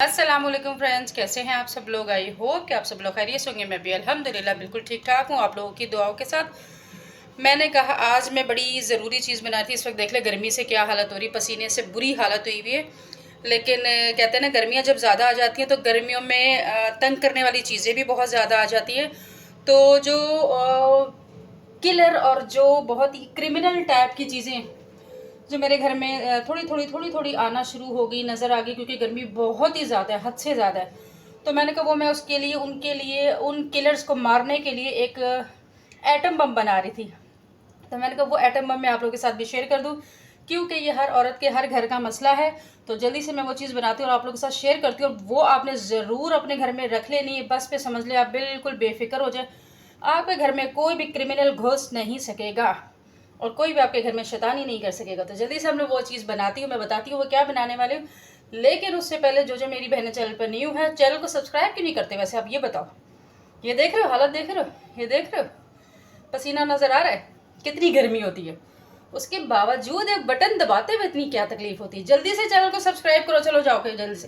अस्सलाम वालेकुम फ्रेंड्स, कैसे हैं आप सब लोग। आई होप कि आप सब लोग खैरियत होंगे। मैं भी अल्हम्दुलिल्लाह बिल्कुल ठीक ठाक हूँ, आप लोगों की दुआओं के साथ। मैंने कहा आज मैं बड़ी ज़रूरी चीज़ बनाई थी। इस वक्त देख ले गर्मी से क्या हालत हो रही, पसीने से बुरी हालत हुई हुई है। लेकिन कहते हैं ना, गर्मियाँ जब ज़्यादा आ जाती हैं तो गर्मियों में तंग करने वाली चीज़ें भी बहुत ज़्यादा आ जाती हैं। तो जो किलर और जो बहुत ही क्रिमिनल टाइप की चीज़ें जो मेरे घर में थोड़ी थोड़ी आना शुरू हो गई, नज़र आ गई, क्योंकि गर्मी बहुत ही ज़्यादा है, हद से ज़्यादा है। तो मैंने कहा वो मैं उसके लिए उन किलर्स को मारने के लिए एक एटम बम बना रही थी। तो मैंने कहा वो एटम बम मैं आप लोगों के साथ भी शेयर कर दूं, क्योंकि ये हर औरत के हर घर का मसला है। तो जल्दी से मैं वो चीज़ बनाती हूँ और आप लोगों के साथ शेयर करती हूँ। और वो आपने ज़रूर अपने घर में रख लेनी है, बस पे समझ ले, आप बिल्कुल बेफिक्र हो जाए। आपके घर में कोई भी क्रिमिनल घुस नहीं सकेगा और कोई भी आपके घर में शैतानी नहीं कर सकेगा। तो जल्दी से हम लोग वो चीज़ बनाती हूँ, मैं बताती हूँ वो क्या बनाने वाले हूँ। लेकिन उससे पहले जो मेरी बहनें चैनल पर न्यू है, चैनल को सब्सक्राइब क्यों नहीं करते वैसे, आप ये बताओ। ये देख रहे हो हालत, देख रहे हो, ये देख रहे हो, पसीना नज़र आ रहा है, कितनी गर्मी होती है। उसके बावजूद एक बटन दबाते हुए इतनी क्या तकलीफ होती है। जल्दी से चैनल को सब्सक्राइब करो, चलो जाओ के जल्दी से।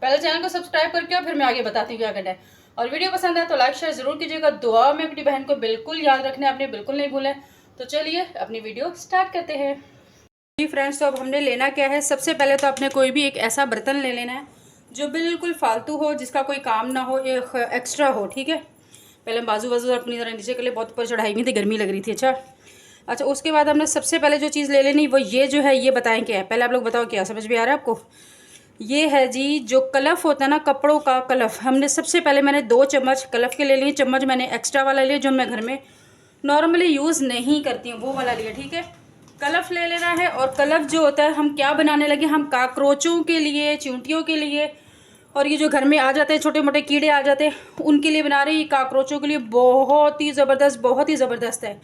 पहले चैनल को सब्सक्राइब करके और फिर मैं आगे बताती हूँ क्या करना है। और वीडियो पसंद है तो लाइक शेयर ज़रूर कीजिएगा। दुआ में अपनी बहन को बिल्कुल याद रखना है, आपने बिल्कुल नहीं भूलें। तो चलिए अपनी वीडियो स्टार्ट करते हैं जी फ्रेंड्स। तो अब हमने लेना क्या है, सबसे पहले तो आपने कोई भी एक ऐसा बर्तन ले लेना है जो बिल्कुल फालतू हो, जिसका कोई काम ना हो, एक एक्स्ट्रा हो, ठीक है। पहले बाजू बाजू अपनी तरह नीचे के लिए बहुत ऊपर चढ़ाई नहीं थी, गर्मी लग रही थी। अच्छा उसके बाद हमने सबसे पहले जो चीज़ ले लेनी वो ये जो है, ये बताएं क्या है। पहले आप लोग बताओ क्या समझ में आ रहा है आपको। ये है जी जो कलफ होता है ना, कपड़ों का कलफ। हमने सबसे पहले मैंने 2 चम्मच कलफ के ले लिए। चम्मच मैंने एक्स्ट्रा वाला लिया जो मैं घर में नॉर्मली यूज़ नहीं करती हूँ, वो वाला लिया, ठीक है। कलफ ले लेना है। और कलफ जो होता है, हम क्या बनाने लगे, हम काकरोचों के लिए, चींटियों के लिए, और ये जो घर में आ जाते हैं छोटे मोटे कीड़े आ जाते हैं, उनके लिए बना रहे हैं। ये काकरोचों के लिए बहुत ही ज़बरदस्त है।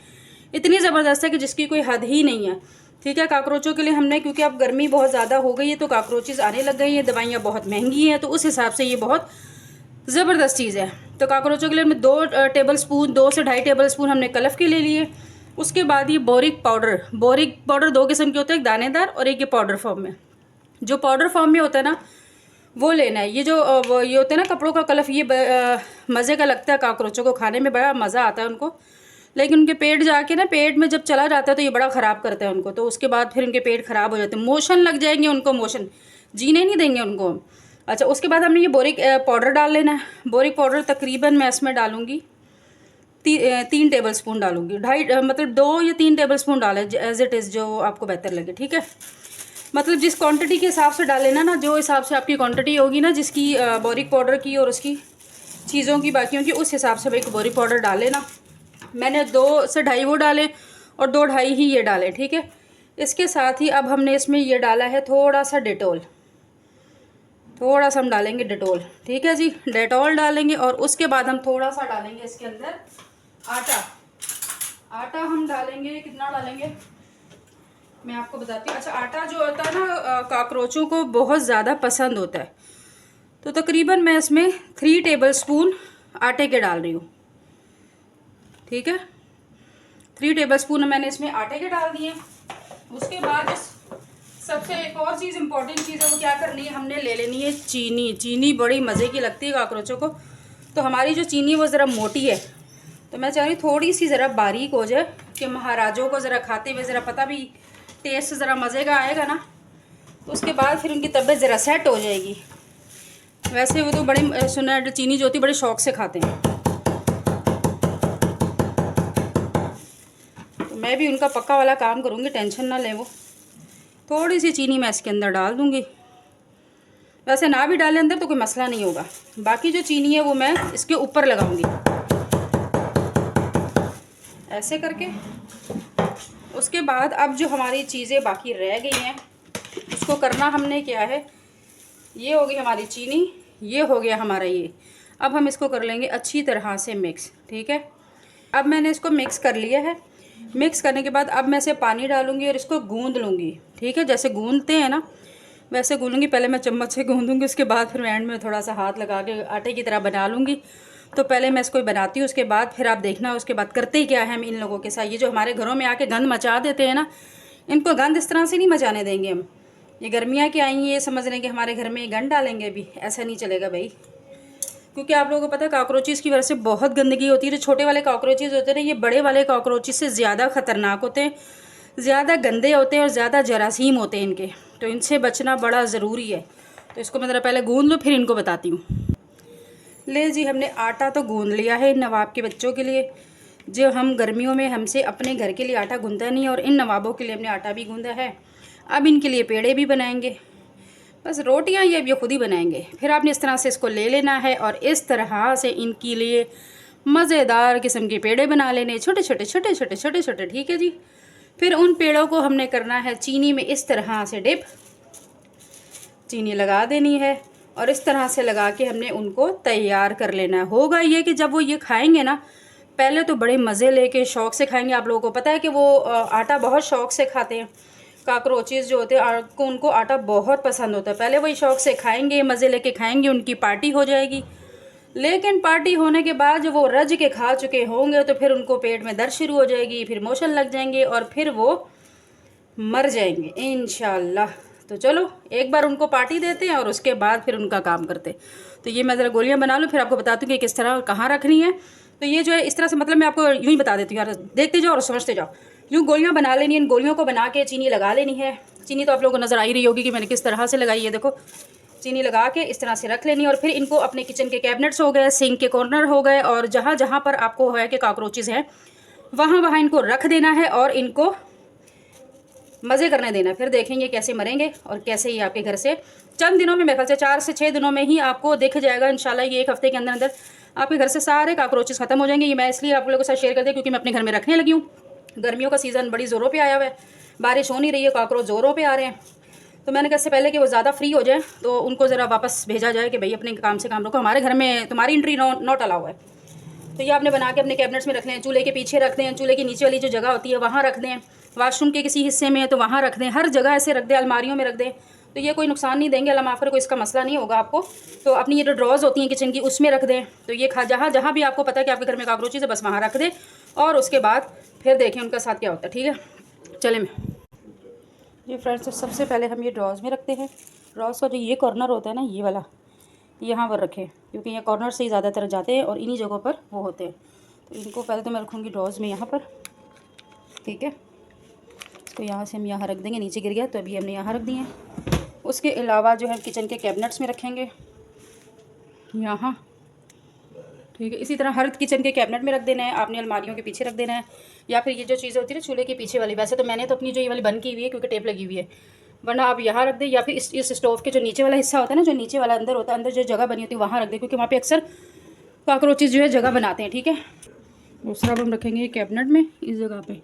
इतनी ज़बरदस्त है कि जिसकी कोई हद ही नहीं है, ठीक है। काकरोचों के लिए हमने, क्योंकि अब गर्मी बहुत ज़्यादा हो गई है तो काकरोचेस आने लग गई हैं, दवाइयाँ बहुत महंगी हैं, तो उस हिसाब से ये बहुत ज़बरदस्त चीज़ है। तो काकरोचों के लिए हमने 2 टेबल स्पून, 2 से 2.5 टेबल स्पून हमने कलफ के ले लिए। उसके बाद ये बोरिक पाउडर 2 किस्म के होते हैं, एक दानेदार और एक ये पाउडर फॉर्म में। जो पाउडर फॉर्म में होता है ना, वो लेना है। ये जो ये होता है ना कपड़ों का कलफ, ये मज़े का लगता है काकरोचों को, खाने में बड़ा मज़ा आता है उनको। लेकिन उनके पेट जाके ना, पेट में जब चला जाता है तो ये बड़ा ख़राब करता है उनको। तो उसके बाद फिर उनके पेट ख़राब हो जाते हैं, मोशन लग जाएंगे उनको, मोशन जीने नहीं देंगे उनको। अच्छा उसके बाद हमने ये बोरिक पाउडर डाल लेना है। बोरिक पाउडर तकरीबन मैं इसमें डालूँगी 3 टेबल स्पून डालूँगी, 2.5 मतलब 2 या 3 टेबल स्पून डालें, एज इट इज़ जो आपको बेहतर लगे, ठीक है। मतलब जिस क्वांटिटी के हिसाब से डाल लेना ना, जो हिसाब से आपकी क्वांटिटी होगी ना, जिसकी बोरिक पाउडर की और उसकी चीज़ों की बाकियों की, उस हिसाब से एक बोरिक पाउडर डाल लेना। मैंने 2 से 2.5 वो डाले और 2-2.5 ही ये डाले, ठीक है। इसके साथ ही अब हमने इसमें ये डाला है थोड़ा सा डेटोल, थोड़ा सा हम डालेंगे डेटोल, ठीक है जी। डेटोल डालेंगे और उसके बाद हम थोड़ा सा डालेंगे इसके अंदर आटा। आटा हम डालेंगे, कितना डालेंगे मैं आपको बताती हूँ। अच्छा आटा जो होता है ना, काकरोचों को बहुत ज़्यादा पसंद होता है, तो तकरीबन मैं इसमें 3 टेबल स्पून आटे के डाल रही हूँ, ठीक है। 3 टेबल स्पून मैंने इसमें आटे के डाल दिए। उसके बाद सबसे एक और चीज़ इंपॉर्टेंट चीज़ है, वो क्या करनी है, हमने ले लेनी है चीनी। चीनी बड़ी मज़े की लगती है काकरोचों को। तो हमारी जो चीनी वो ज़रा मोटी है, तो मैं चाह रही हूँ थोड़ी सी ज़रा बारीक हो जाए कि महाराजों को ज़रा खाते हुए ज़रा पता भी, टेस्ट ज़रा मज़े का आएगा ना, तो उसके बाद फिर उनकी तबीयत ज़रा सेट हो जाएगी। वैसे वो तो बड़े सुना चीनी जो होती बड़े शौक़ से खाते हैं, तो मैं भी उनका पक्का वाला काम करूँगी, टेंशन ना लें वो। थोड़ी सी चीनी मैं इसके अंदर डाल दूँगी, वैसे ना भी डालें अंदर तो कोई मसला नहीं होगा। बाकी जो चीनी है वो मैं इसके ऊपर लगाऊंगी ऐसे करके। उसके बाद अब जो हमारी चीज़ें बाकी रह गई हैं, उसको करना हमने क्या है, ये हो गई हमारी चीनी, ये हो गया हमारा ये। अब हम इसको कर लेंगे अच्छी तरह से मिक्स, ठीक है। अब मैंने इसको मिक्स कर लिया है। मिक्स करने के बाद अब मैं इसे पानी डालूंगी और इसको गूंद लूँगी, ठीक है। जैसे गूंदते हैं ना वैसे गूंदूंगी। पहले मैं चम्मच से गूंदूंगी, उसके बाद फिर मैं एंड में थोड़ा सा हाथ लगा के आटे की तरह बना लूँगी। तो पहले मैं इसको बनाती हूँ, उसके बाद फिर आप देखना उसके बाद करते क्या है हम इन लोगों के साथ। ये जो हमारे घरों में आके गंद मचा देते हैं ना, इनको गंद इस तरह से नहीं मचाने देंगे हम। ये गर्मियाँ की आई हैं, ये समझ रहे हैं कि हमारे घर में गन डालेंगे अभी, ऐसा नहीं चलेगा भाई। क्योंकि आप लोगों को पता है कॉकरोचेस की वजह से बहुत गंदगी होती है। जो छोटे वाले कॉकरोचेस होते हैं ना, ये बड़े वाले कॉकरोचेस से ज़्यादा ख़तरनाक होते हैं, ज़्यादा गंदे होते हैं और ज़्यादा जरासीम होते हैं इनके, तो इनसे बचना बड़ा ज़रूरी है। तो इसको मैं ज़रा पहले गूंद लूँ, फिर इनको बताती हूँ। ले जी, हमने आटा तो गूंद लिया है नवाब के बच्चों के लिए। जो हम गर्मियों में हमसे अपने घर के लिए आटा गूंदा नहीं, और इन नवाबों के लिए हमने आटा भी गूंदा है। अब इनके लिए पेड़े भी बनाएंगे, बस रोटियां ये अब ये खुद ही बनाएंगे। फिर आपने इस तरह से इसको ले लेना है और इस तरह से इनके लिए मज़ेदार किस्म के पेड़े बना लेने, छोटे छोटे छोटे छोटे छोटे छोटे, ठीक है जी। फिर उन पेड़ों को हमने करना है चीनी में इस तरह से डिप, चीनी लगा देनी है और इस तरह से लगा के हमने उनको तैयार कर लेना है। होगा ये कि जब वो ये खाएंगे ना, पहले तो बड़े मज़े लेके शौक़ से खाएंगे। आप लोगों को पता है कि वो आटा बहुत शौक़ से खाते हैं, कॉकरोचेस जो होते हैं उनको आटा बहुत पसंद होता है। पहले वही शौक़ से खाएंगे, मज़े लेके खाएंगे, उनकी पार्टी हो जाएगी। लेकिन पार्टी होने के बाद जब वो रज के खा चुके होंगे तो फिर उनको पेट में दर्द शुरू हो जाएगी, फिर मोशन लग जाएंगे और फिर वो मर जाएंगे इंशाल्लाह। तो चलो एक बार उनको पार्टी देते हैं और उसके बाद फिर उनका काम करते हैं। तो ये मैं ज़रा गोलियाँ बना लूँ, फिर आपको बताती हूँ कि किस तरह कहाँ रखनी है। तो ये जो है इस तरह से, मतलब मैं आपको यूँ ही बता देती हूँ यार, देखते जाओ और समझते जाओ। यूँ गोलियाँ बना लेनी है, इन गोलियों को बना के चीनी लगा लेनी है। चीनी तो आप लोगों को नज़र आ ही रही होगी कि मैंने किस तरह से लगाई है, देखो। चीनी लगा के इस तरह से रख लेनी है और फिर इनको अपने किचन के कैबिनेट्स हो गए, सिंक के कॉर्नर हो गए, और जहाँ जहाँ पर आपको है कि कॉकरोचेस हैं वहाँ वहाँ इनको रख देना है और इनको मज़े करने देना। फिर देखेंगे कैसे मरेंगे और कैसे ही आपके घर से चंद दिनों में, मेरे ख्याल से 4 से 6 दिनों में ही आपको दिख जाएगा इंशाल्लाह। ये 1 हफ्ते के अंदर अंदर आपके घर से सारे कॉकरोचेस ख़त्म हो जाएंगे। ये मैं इसलिए आप लोगों के साथ शेयर कर दिया क्योंकि मैं अपने घर में रखने लगी हूँ। गर्मियों का सीज़न बड़ी ज़ोरों पे आया हुआ है, बारिश हो नहीं रही है, कॉकरोच ज़ोरों पे आ रहे हैं। तो मैंने कहा इससे पहले कि वो ज़्यादा फ्री हो जाए तो उनको ज़रा वापस भेजा जाए कि भाई अपने काम से काम रखो, हमारे घर में तुम्हारी एंट्री नॉट अलाउ है। तो ये आपने बना के अपने कैबिनेट्स में रख लें, चूल्हे के पीछे रख दें, चूल्हे के नीचे वाली जो जगह होती है वहाँ रख दें, वाशरूम के किसी हिस्से में है तो वहाँ रख दें, हर जगह ऐसे रख दें, अलमारियों में रख दें। तो ये कोई नुकसान नहीं देंगे, अल्लाह माफ़ करे, कोई इसका मसला नहीं होगा आपको। तो अपनी ये जो ड्रॉज होती हैं किचन की उसमें रख दें। तो ये जहाँ जहाँ भी आपको पता है कि आपके घर में कॉकरोचेस है बस वहाँ रख दें और उसके बाद फिर देखें उनका साथ क्या होता है, ठीक है। चले मैं जी फ्रेंड्स, तो सबसे पहले हम ये ड्रॉज में रखते हैं। ड्रॉज का जो ये कॉर्नर होता है ना, ये वाला यहाँ पर रखें क्योंकि ये कॉर्नर से ही ज़्यादातर जाते हैं और इन्हीं जगहों पर वो होते हैं। तो इनको पहले तो मैं रखूँगी ड्रॉज में यहाँ पर, ठीक है। तो यहाँ से हम यहाँ रख देंगे, नीचे गिर गया तो अभी हमने यहाँ रख दिए हैं। उसके अलावा जो है किचन के कैबिनेट्स में रखेंगे यहाँ, ठीक है। इसी तरह हर किचन के कैबिनेट में रख देना है, आपने अलमारियों के पीछे रख देना है, या फिर ये जो चीज़ें होती है ना चूल्हे के पीछे वाली, वैसे तो मैंने तो अपनी जो ये वाली बंद की हुई है क्योंकि टेप लगी हुई है, वरना आप यहाँ रख दें, या फिर इस स्टोव के जो नीचे वाला हिस्सा होता है ना, जो नीचे वाला अंदर होता है, अंदर जो जगह बनी होती है वहाँ रख दें क्योंकि वहाँ पे अक्सर कॉकरोचेस जो है जगह बनाते हैं, ठीक है। दूसरा अब हम रखेंगे कैबिनेट में इस जगह पे,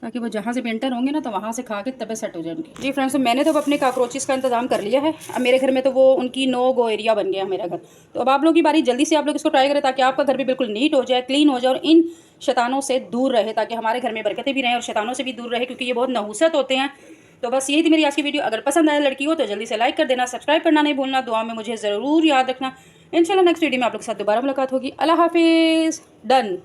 ताकि वो जहाँ से पेंटर होंगे ना तो वहाँ से खा के तबे सेट हो जाएंगे। जी फ्रेंड्स, तो मैंने तो अपने कॉकरोचेस का इंतजाम कर लिया है। अब मेरे घर में तो वो उनकी नो गो एरिया बन गया मेरा घर। तो अब आप लोग की बारी, जल्दी से आप लोग इसको ट्राई करें ताकि आपका घर भी बिल्कुल नीट हो जाए, क्लीन हो जाए और इन शैतानों से दूर रहे, ताकि हमारे घर में बरकतें भी रहें और शैतानों से भी दूर रहे क्योंकि ये बहुत नहुसत होते हैं। तो बस यही थी मेरी आज की वीडियो। अगर पसंद आए लड़की हो तो जल्दी से लाइक कर देना, सब्सक्राइब करना नहीं भूलना, दुआ में मुझे ज़रूर याद रखना। इंशाल्लाह नेक्स्ट वीडियो में आप लोग के साथ दोबारा मुलाकात होगी। अल्लाह हाफिज़। डन।